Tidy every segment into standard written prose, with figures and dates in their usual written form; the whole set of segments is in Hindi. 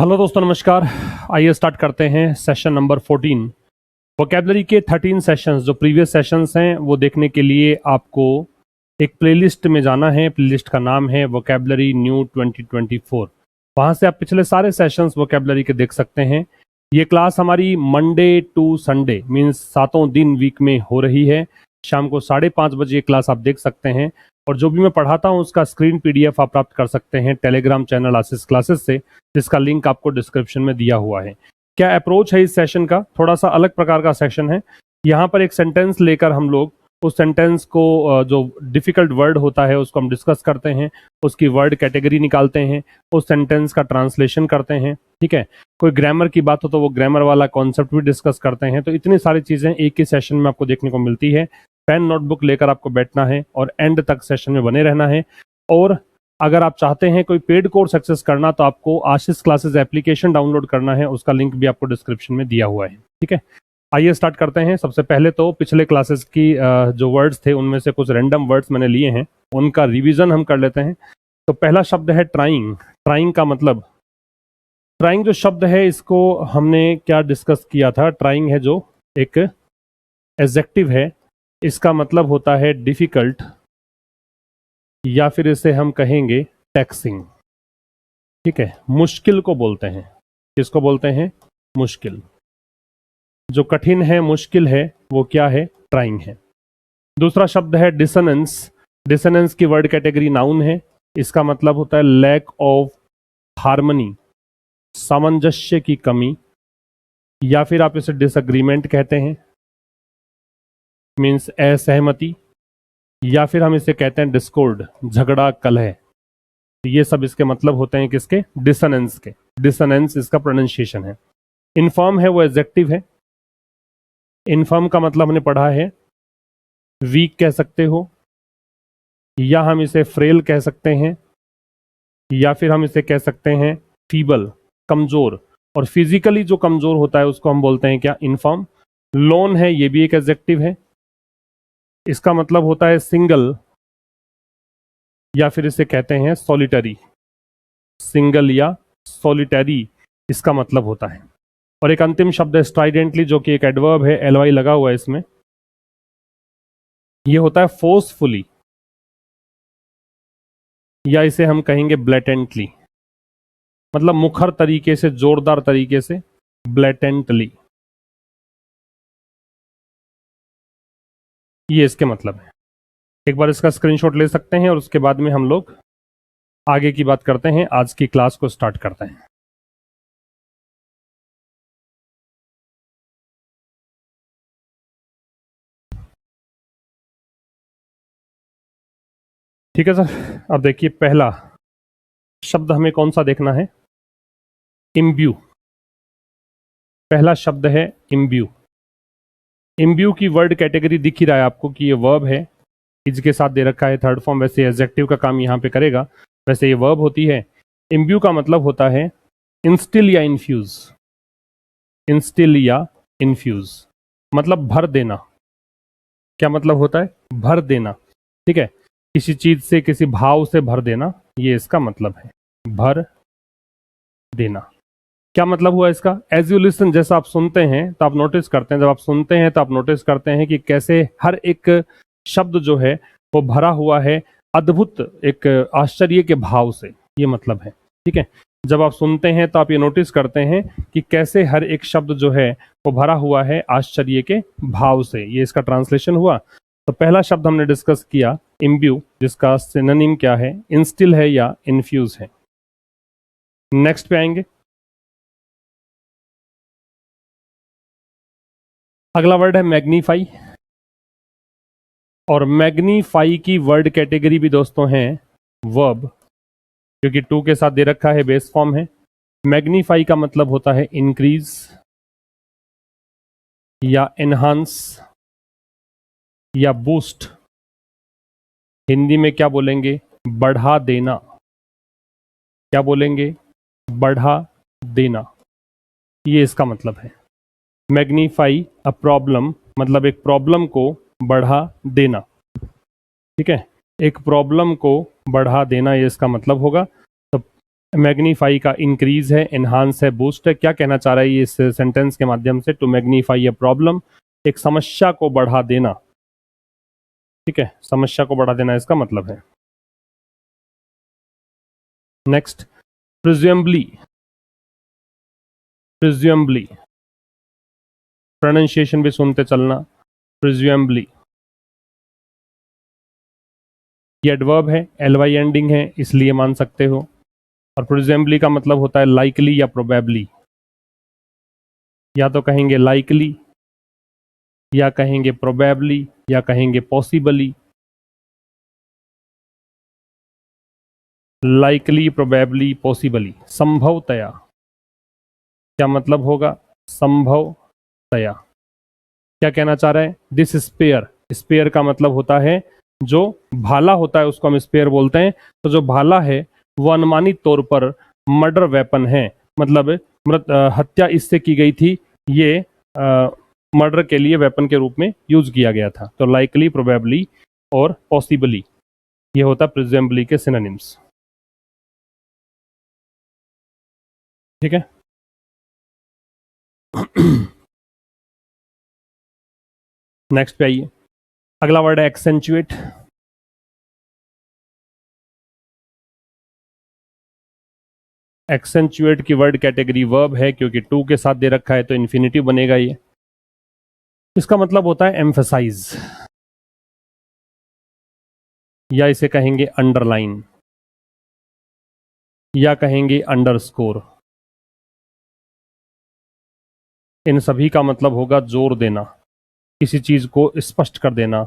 हेलो दोस्तों, नमस्कार। आइए स्टार्ट करते हैं सेशन नंबर 14। वोकैबलरी के 13 सेशंस जो प्रीवियस सेशंस हैं वो देखने के लिए आपको एक प्लेलिस्ट में जाना है। प्लेलिस्ट का नाम है वोकैबलरी न्यू 2024। वहाँ से आप पिछले सारे सेशंस वोकैबलरी के देख सकते हैं। ये क्लास हमारी मंडे टू संडे मीन्स 7 दिन वीक में हो रही है। शाम को 5:30 बजे ये क्लास आप देख सकते हैं और जो भी मैं पढ़ाता हूँ उसका स्क्रीन PDF आप प्राप्त कर सकते हैं टेलीग्राम चैनल आशीष क्लासेस से, जिसका लिंक आपको डिस्क्रिप्शन में दिया हुआ है। क्या अप्रोच है इस सेशन का? थोड़ा सा अलग प्रकार का सेशन है। यहाँ पर एक सेंटेंस लेकर हम लोग उस सेंटेंस को जो डिफिकल्ट वर्ड होता है उसको हम डिस्कस करते हैं, उसकी वर्ड कैटेगरी निकालते हैं, उस सेंटेंस का ट्रांसलेशन करते हैं। ठीक है, कोई ग्रामर की बात हो तो वो ग्रामर वाला कॉन्सेप्ट भी डिस्कस करते हैं। तो इतनी सारी चीज़ें एक ही सेशन में आपको देखने को मिलती है। पेन नोटबुक लेकर आपको बैठना है और एंड तक सेशन में बने रहना है। और अगर आप चाहते हैं कोई पेड कोर्स एक्सेस करना तो आपको आशीष क्लासेस एप्लीकेशन डाउनलोड करना है, उसका लिंक भी आपको डिस्क्रिप्शन में दिया हुआ है। ठीक है, आइए स्टार्ट करते हैं। सबसे पहले तो पिछले क्लासेस की जो वर्ड्स थे उनमें से कुछ रैंडम वर्ड्स मैंने लिए हैं, उनका रिवीजन हम कर लेते हैं। तो पहला शब्द है ट्राइंग। ट्राइंग का मतलब, ट्राइंग जो शब्द है इसको हमने क्या डिस्कस किया था। ट्राइंग है जो एक एडजेक्टिव है, इसका मतलब होता है डिफिकल्ट या फिर इसे हम कहेंगे टैक्सिंग। ठीक है, मुश्किल को बोलते हैं। किसको बोलते हैं? मुश्किल। जो कठिन है, मुश्किल है, वो क्या है? ट्राइंग है। दूसरा शब्द है डिसोनेंस। डिसोनेंस की वर्ड कैटेगरी नाउन है। इसका मतलब होता है लैक ऑफ हार्मनी, सामंजस्य की कमी, या फिर आप इसे डिसएग्रीमेंट कहते हैं, मीन्स असहमति, या फिर हम इसे कहते हैं डिस्कॉर्ड, झगड़ा, कलह। ये सब इसके मतलब होते हैं किसके? डिसोनेंस के। डिसोनेंस इसका प्रोनाउंसिएशन है। इनफर्म है वो एडजेक्टिव है। इनफर्म का मतलब हमने पढ़ा है वीक कह सकते हो, या हम इसे फ्रेल कह सकते हैं, या फिर हम इसे कह सकते हैं फीबल, कमजोर। और फिजिकली जो कमजोर होता है उसको हम बोलते हैं क्या? इनफर्म। लोन है, ये भी एक एडजेक्टिव है। इसका मतलब होता है सिंगल, या फिर इसे कहते हैं सॉलिटरी। सिंगल या सॉलिटरी इसका मतलब होता है। और एक अंतिम शब्द है स्ट्राइडेंटली, जो कि एक एडवर्ब है, LY लगा हुआ है इसमें। ये होता है फोर्सफुली, या इसे हम कहेंगे ब्लैटेंटली, मतलब मुखर तरीके से, जोरदार तरीके से, ब्लैटेंटली। ये इसके मतलब है। एक बार इसका स्क्रीनशॉट ले सकते हैं और उसके बाद में हम लोग आगे की बात करते हैं, आज की क्लास को स्टार्ट करते हैं। ठीक है सर, अब देखिए पहला शब्द हमें कौन सा देखना है? इम्ब्यू। पहला शब्द है इम्ब्यू। इम्ब्यू की वर्ड कैटेगरी दिख ही रहा है आपको कि ये वर्ब है, इज के साथ दे रखा है थर्ड फॉर्म। वैसे एडजेक्टिव का काम यहाँ पे करेगा, वैसे ये वर्ब होती है। इम्ब्यू का मतलब होता है इंस्टिल या इन्फ्यूज। इंस्टिल या इन्फ्यूज मतलब भर देना। क्या मतलब होता है? भर देना। ठीक है, किसी चीज से, किसी भाव से भर देना, ये इसका मतलब है, भर देना। क्या मतलब हुआ इसका? एज यू लिसन, जैसा आप सुनते हैं तो आप नोटिस करते हैं, जब आप सुनते हैं तो आप नोटिस करते हैं कि कैसे हर एक शब्द जो है वो भरा हुआ है अद्भुत एक आश्चर्य के भाव से। ये मतलब है। ठीक है, जब आप सुनते हैं तो आप ये नोटिस करते हैं कि कैसे हर एक शब्द जो है वो भरा हुआ है आश्चर्य के भाव से। ये इसका ट्रांसलेशन हुआ। तो पहला शब्द हमने डिस्कस किया इम्ब्यू, जिसका सिनोनिम क्या है? इंस्टिल है या इन्फ्यूज है। नेक्स्ट पे आएंगे। अगला वर्ड है मैग्नीफाई। और मैग्नीफाई की वर्ड कैटेगरी भी दोस्तों है वर्ब, क्योंकि टू के साथ दे रखा है, बेस फॉर्म है। मैग्नीफाई का मतलब होता है इंक्रीज या एनहांस या बूस्ट। हिंदी में क्या बोलेंगे? बढ़ा देना। क्या बोलेंगे? बढ़ा देना। ये इसका मतलब है। मैग्नीफाई अ प्रॉब्लम मतलब एक प्रॉब्लम को बढ़ा देना। ठीक है, एक प्रॉब्लम को बढ़ा देना, ये इसका मतलब होगा। तो मैग्नीफाई का इंक्रीज है, एनहांस है, बूस्ट है। क्या कहना चाह रहा है ये इस सेंटेंस के माध्यम से? टू मैग्नीफाई ए प्रॉब्लम, एक समस्या को बढ़ा देना। ठीक है, समस्या को बढ़ा देना इसका मतलब है। नेक्स्ट, प्रिज्यूम्बली। प्रिज्यूम्बली, प्रोनाउंसिएशन भी सुनते चलना। प्रिज्यूम्बली ये एडवर्ब है, एलवाई एंडिंग है, इसलिए मान सकते हो। और प्रिज्यूम्बली का मतलब होता है लाइकली या प्रोबेबली। या तो कहेंगे लाइकली, या कहेंगे प्रोबेबली, या कहेंगे पॉसिबली। लाइकली, प्रोबेबली, पॉसिबली, संभवतया। क्या मतलब होगा? संभवतया। क्या कहना चाह रहा है? दिस स्पेयर, स्पेयर का मतलब होता है जो भाला होता है उसको हम स्पेयर बोलते हैं। तो जो भाला है वो अनुमानित तौर पर मर्डर वेपन है, मतलब हत्या इससे की गई थी, ये मर्डर के लिए वेपन के रूप में यूज किया गया था। तो लाइकली, प्रोबेबली और पॉसिबली ये होता प्रिज्यूम्बली के सिनोनिम्स। ठीक है। नेक्स्ट पे आइए, अगला वर्ड है एक्सेंचुएट। एक्सेंचुएट की वर्ड कैटेगरी वर्ब है, क्योंकि टू के साथ दे रखा है तो इन्फिनिटिव बनेगा ये। इसका मतलब होता है एम्फसाइज, या इसे कहेंगे अंडरलाइन, या कहेंगे अंडरस्कोर। इन सभी का मतलब होगा जोर देना, किसी चीज को स्पष्ट कर देना,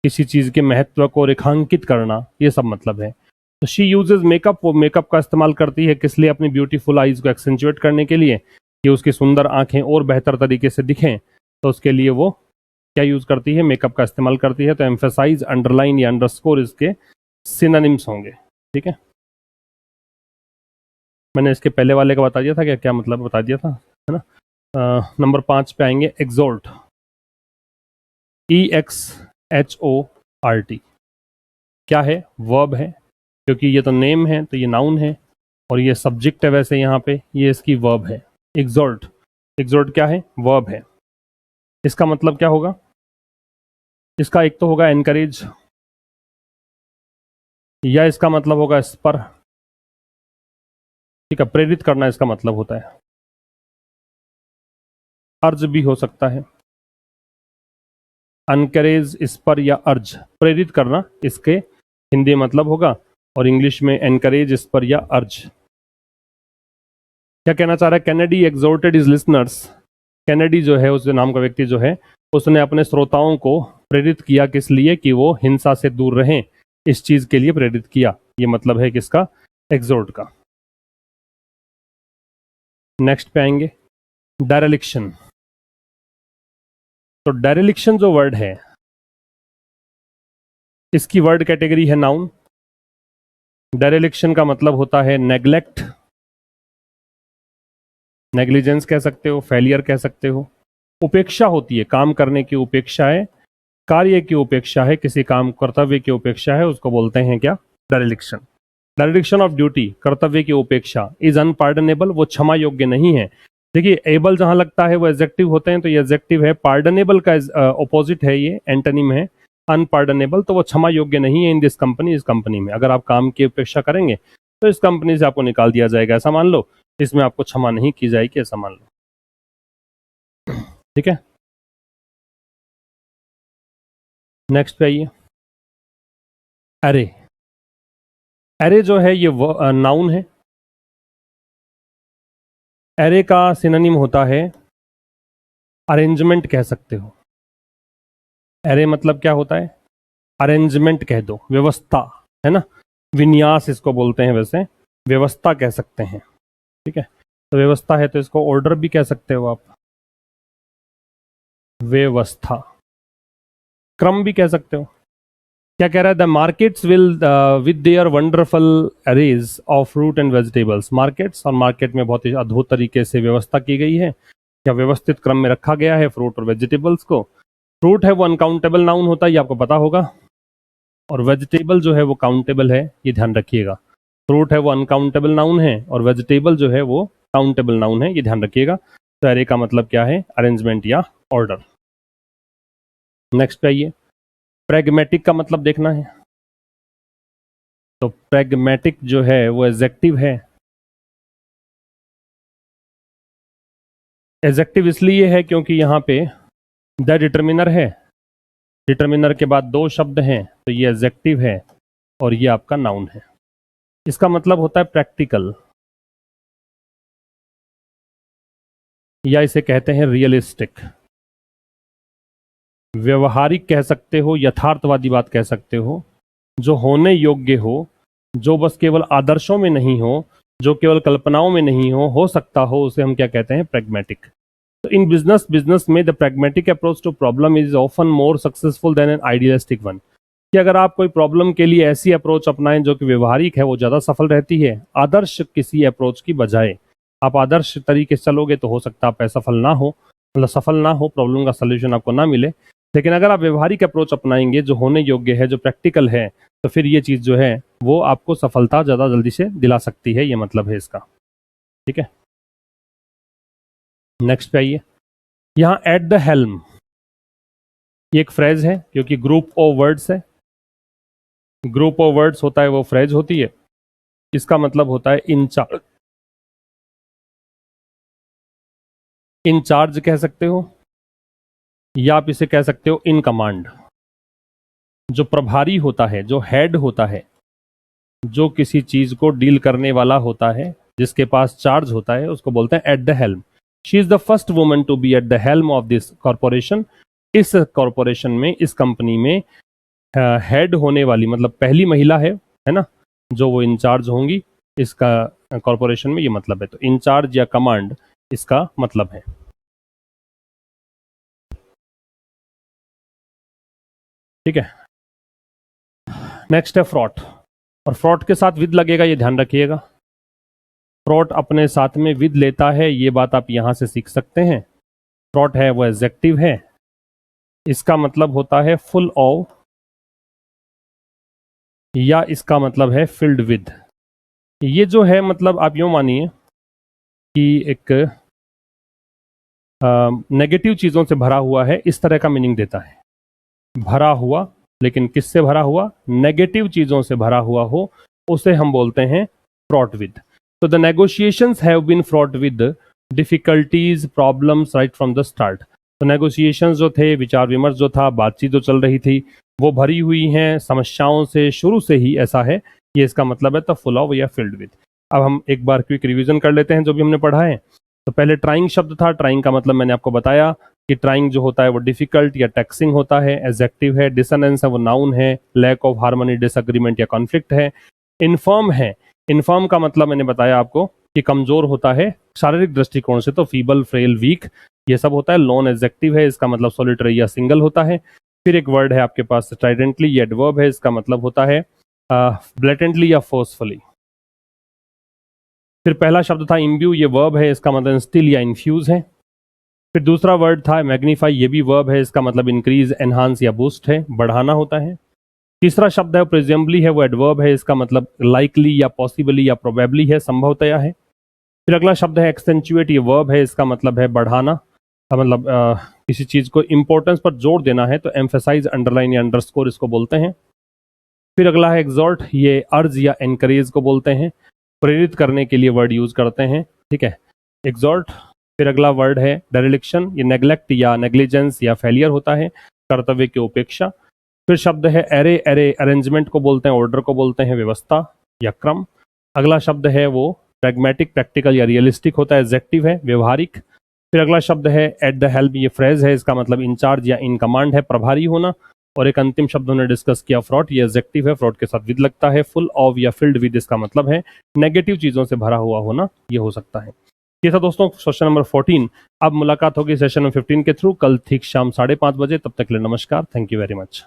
किसी चीज के महत्व को रेखांकित करना, ये सब मतलब है। तो शी यूजेज मेकअप, वो मेकअप का इस्तेमाल करती है किस लिए? अपनी ब्यूटीफुल आईज को एक्सेंचुएट करने के लिए, कि उसकी सुंदर आंखें और बेहतर तरीके से दिखें। तो उसके लिए वो क्या यूज करती है? मेकअप का इस्तेमाल करती है। तो एम्फेसाइज, अंडरलाइन या अंडरस्कोर इसके सिनोनिम्स होंगे। ठीक है, मैंने इसके पहले वाले का बता दिया था, क्या क्या मतलब बता दिया था, है ना। नंबर 5 पे आएंगे, एक्सोर्ट। EXHORT क्या है? वर्ब है, क्योंकि ये तो नेम है तो ये नाउन है, और ये सब्जेक्ट है वैसे यहाँ पे, ये इसकी वर्ब है। एक्सोर्ट, एक्सोर्ट क्या है? वर्ब है। इसका मतलब क्या होगा? इसका एक तो होगा एनकरेज, या इसका मतलब होगा स्पर। ठीक है, प्रेरित करना इसका मतलब होता है। अर्ज भी हो सकता है, अनकरेज, स्पर या अर्ज, प्रेरित करना इसके हिंदी मतलब होगा, और इंग्लिश में एनकरेज, स्पर या अर्ज। क्या कहना चाह रहा है? Kennedy exhorted his listeners. Kennedy जो है, उस नाम का व्यक्ति जो है, उसने अपने श्रोताओं को प्रेरित किया, किस लिए? कि वो हिंसा से दूर रहें, इस चीज के लिए प्रेरित किया। ये मतलब है किसका? एक्सोर्ट का। नेक्स्ट पे आएंगे, डायरेलिक्शन। तो डायरेलिक्शन जो वर्ड है, इसकी वर्ड कैटेगरी है नाउन। डायरेलिक्शन का मतलब होता है नेग्लेक्ट, नेग्लिजेंस कह सकते हो, फेलियर कह सकते हो। उपेक्षा होती है, काम करने की उपेक्षा है, कार्य की उपेक्षा है, किसी काम कर्तव्य की उपेक्षा है, उसको बोलते हैं क्या? डायरेलिक्शन। डायरेक्शन ऑफ ड्यूटी, कर्तव्य की उपेक्षा, इज अनपार्डनेबल, वो क्षमा योग्य नहीं है। देखिए, एबल जहां लगता है वो एडजेक्टिव होते हैं, तो ये एडजेक्टिव है। पार्डनेबल का ऑपोजिट है, ये एंटोनिम है अनपार्डनेबल। तो वो क्षमा योग्य नहीं है इन दिस कंपनी, इस कंपनी में। अगर आप काम की उपेक्षा करेंगे तो इस कंपनी से आपको निकाल दिया जाएगा, ऐसा मान लो। इसमें आपको क्षमा नहीं की जाएगी, ऐसा मान लो। ठीक है, नेक्स्ट पे आइए, अरे। अरे जो है ये नाउन है। अरे का सिनोनिम होता है अरेंजमेंट, कह सकते हो। अरे मतलब क्या होता है? अरेंजमेंट कह दो, व्यवस्था, है ना। विन्यास इसको बोलते हैं, वैसे व्यवस्था कह सकते हैं। ठीक है, तो व्यवस्था है तो इसको ऑर्डर भी कह सकते हो आप, व्यवस्था। क्रम भी कह सकते हो। क्या कह रहा है? The markets will with their wonderful arrays of fruit and vegetables. Markets, और मार्केट में बहुत ही अद्भुत तरीके से व्यवस्था की गई है, या व्यवस्थित क्रम में रखा गया है फ्रूट और वेजिटेबल्स को। फ्रूट है वो अनकाउंटेबल नाउन होता है, ये आपको पता होगा, और वेजिटेबल जो है वो काउंटेबल है, ये ध्यान रखिएगा। फ्रूट है वो अनकाउंटेबल नाउन है और वेजिटेबल जो है वो काउंटेबल नाउन है, ये ध्यान रखिएगा। तो एरे का मतलब क्या है? अरेंजमेंट या ऑर्डर। नेक्स्ट पे आइए, प्रैग्मेटिक का मतलब देखना है। तो प्रैग्मेटिक जो है वो एडजेक्टिव है। एडजेक्टिव इसलिए है क्योंकि यहाँ पे द डिटर्मिनर है, डिटर्मिनर के बाद दो शब्द हैं, तो ये एडजेक्टिव है और ये आपका नाउन है। इसका मतलब होता है प्रैक्टिकल, या इसे कहते हैं रियलिस्टिक। व्यवहारिक कह सकते हो, यथार्थवादी बात कह सकते हो, जो होने योग्य हो, जो बस केवल आदर्शों में नहीं हो, जो केवल कल्पनाओं में नहीं हो सकता हो, उसे हम क्या कहते हैं? प्रैग्मेटिक। तो इन बिजनेस में the pragmatic approach to problem is often more successful than an idealistic one. कि अगर आप कोई प्रॉब्लम के लिए ऐसी अप्रोच अपनाएं जो कि व्यवहारिक है, वो ज़्यादा सफल रहती है आदर्श किसी अप्रोच की बजाय। आप आदर्श तरीके से चलोगे तो हो सकता है आप असफल ना हो, मतलब सफल ना हो, प्रॉब्लम का सलूशन आपको ना मिले। लेकिन अगर आप व्यवहारिक अप्रोच अपनाएंगे जो होने योग्य है, जो प्रैक्टिकल है, तो फिर ये चीज़ जो है वो आपको सफलता ज़्यादा जल्दी से दिला सकती है, ये मतलब है इसका। ठीक है, नेक्स्ट पे आइए। यहाँ एट द हेल्म, ये एक फ्रेज है क्योंकि ग्रुप ऑफ वर्ड्स है। ग्रुप ऑफ वर्ड्स होता है वो फ्रेज होती है। इसका मतलब होता है इंचार्ज। इंचार्ज कह सकते हो या आप इसे कह सकते हो इन कमांड। जो प्रभारी होता है, जो हेड होता है, जो किसी चीज को डील करने वाला होता है, जिसके पास चार्ज होता है, उसको बोलते हैं at the helm. She is the first woman to be at the helm of this corporation. इस कॉर्पोरेशन में, इस कंपनी में हेड होने वाली, मतलब पहली महिला है ना, जो वो इंचार्ज होंगी इसका कॉर्पोरेशन में, ये मतलब है। तो इंचार्ज या कमांड इसका मतलब है। ठीक है, नेक्स्ट है फ्रॉड। और फ्रॉड के साथ विद लगेगा, ये ध्यान रखिएगा। फ्रॉड अपने साथ में विद लेता है, ये बात आप यहां से सीख सकते हैं। फ्रॉड है वो एडजेक्टिव है, इसका मतलब होता है फुल ऑफ, या इसका मतलब है फिल्ड विद। ये जो है, मतलब आप यूं मानिए कि एक नेगेटिव चीजों से भरा हुआ है, इस तरह का मीनिंग देता है। भरा हुआ, लेकिन किससे भरा हुआ? नेगेटिव चीजों से भरा हुआ हो, उसे हम बोलते हैं फ्रॉड विद। तो the negotiations have been fraught with difficulties, problems right from the start. तो नेगोशिएशंस जो थे, विचार विमर्श जो था, बातचीत जो चल रही थी, वो भरी हुई हैं समस्याओं से शुरू से ही, ऐसा है, ये इसका मतलब है। तो फुल ऑफ या फिल्ड विद। अब हम एक बार क्विक रिवीजन कर लेते हैं जो भी हमने पढ़ा है। तो पहले ट्राइंग शब्द था। ट्राइंग का मतलब मैंने आपको बताया कि ट्राइंग जो होता है वो डिफिकल्ट या टैक्सिंग होता है, एडजेक्टिव है। डिसोनेंस है वो नाउन है, लैक ऑफ हार्मनी, डिसएग्रीमेंट या कॉन्फ्लिक्ट है। इनफर्म है, इनफर्म का मतलब मैंने बताया आपको कि कमजोर होता है शारीरिक दृष्टिकोण से, तो फीबल, फ्रेल, वीक, ये सब होता है। लोन एडजेक्टिव है, इसका मतलब सोलिटरी या सिंगल होता है। फिर एक वर्ड है आपके पास स्ट्राइडेंटली, ये एडवर्ब है, इसका मतलब होता है ब्लेटेंटली या फोर्सफुली। फिर पहला शब्द था इम्ब्यू, ये वर्ब है, इसका मतलब इंस्टिल या इन्फ्यूज है। फिर दूसरा वर्ड था मैग्नीफाई, ये भी वर्ब है, इसका मतलब इंक्रीज, एनहांस या बूस्ट है, बढ़ाना होता है। तीसरा शब्द है प्रेजेंबली है, वो एडवर्ब है, इसका मतलब लाइकली या पॉसिबली या प्रोबेबली है, संभवतया है। फिर अगला शब्द है एक्सटेंचुएट, ये वर्ब है, इसका मतलब है बढ़ाना, मतलब किसी चीज को इंपॉर्टेंस पर जोर देना है, तो एम्फेसाइज, अंडरलाइन या अंडरस्कोर इसको बोलते हैं। फिर अगला है एग्जॉर्ट, ये अर्ज या एनकरेज को बोलते हैं, प्रेरित करने के लिए वर्ड यूज करते हैं। ठीक है, एग्जॉर्ट। फिर अगला वर्ड है डेरिलिक्शन, ये नेग्लेक्ट या नेग्लिजेंस या फेलियर होता है, कर्तव्य की उपेक्षा। फिर शब्द है एरे, एरे अरेंजमेंट को बोलते हैं, ऑर्डर को बोलते हैं, व्यवस्था या क्रम। अगला शब्द है वो प्रैग्मेटिक, प्रैक्टिकल या रियलिस्टिक होता है, एडजेक्टिव है, व्यवहारिक। फिर अगला शब्द है एट द हेल्प, ये फ्रेज है, इसका मतलब इंचार्ज या इन कमांड है, प्रभारी होना। और एक अंतिम शब्द हमने डिस्कस किया फ्रॉड, ये एडजेक्टिव है, फ्रॉड के साथ विद लगता है। फुल ऑफ या फिल्ड विद, इसका मतलब है नेगेटिव चीजों से भरा हुआ होना, ये हो सकता है। ये था दोस्तों सेशन नंबर 14। अब मुलाकात होगी सेशन नंबर 15 के थ्रू कल ठीक शाम 5:30 बजे। तब तक के लिए नमस्कार, थैंक यू वेरी मच।